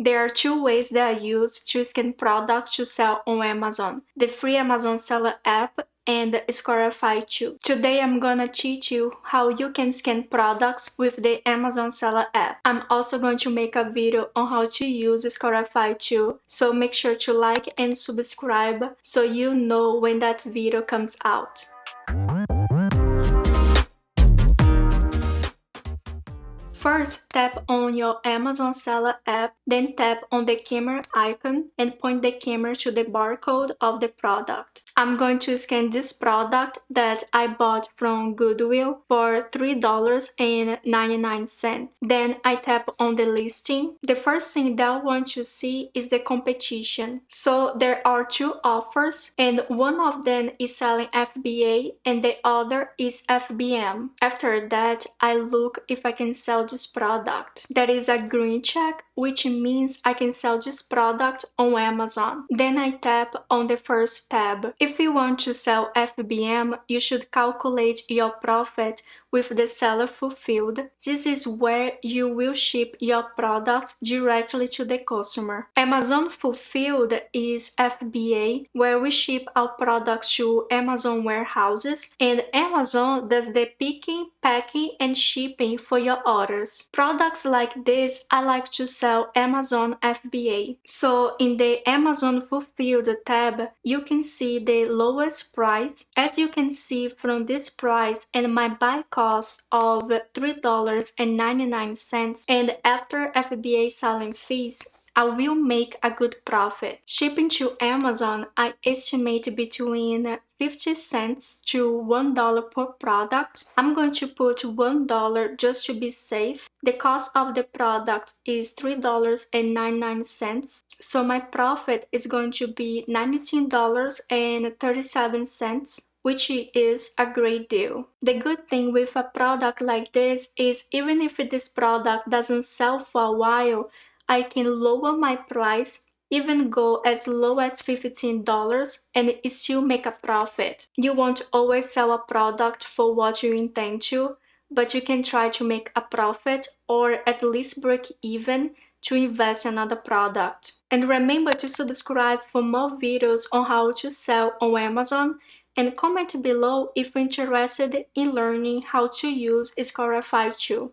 There are two ways that I use to scan products to sell on Amazon: the free Amazon Seller app and Squarify 2. Today I'm gonna teach you how you can scan products with the Amazon Seller app. I'm also going to make a video on how to use Squarify 2, so make sure to like and subscribe so you know when that video comes out. First, tap on your Amazon Seller app, then tap on the camera icon and point the camera to the barcode of the product. I'm going to scan this product that I bought from Goodwill for $3.99. Then I tap on the listing. The first thing that I want to see is the competition. So there are two offers, and one of them is selling FBA and the other is FBM. After that, I look if I can sell this product. That is a green check, which means I can sell this product on Amazon. Then I tap on the first tab. If you want to sell FBM, you should calculate your profit with the seller fulfilled. This is where you will ship your products directly to the customer. Amazon fulfilled is FBA, where we ship our products to Amazon warehouses, and Amazon does the picking, packing, and shipping for your orders. Products like this, I like to sell Amazon FBA. So in the Amazon fulfilled tab, you can see the lowest price. As you can see from this price and my buy cost of $3.99, and after FBA selling fees, I will make a good profit. Shipping to Amazon, I estimate between 50 cents to $1 per product. I'm going to put $1 just to be safe. The cost of the product is $3.99, so my profit is going to be $19.37, which is a great deal. The good thing with a product like this is even if this product doesn't sell for a while, I can lower my price, even go as low as $15 and still make a profit. You won't always sell a product for what you intend to, but you can try to make a profit or at least break even to invest in another product. And remember to subscribe for more videos on how to sell on Amazon, and comment below if you're interested in learning how to use Squarify 2.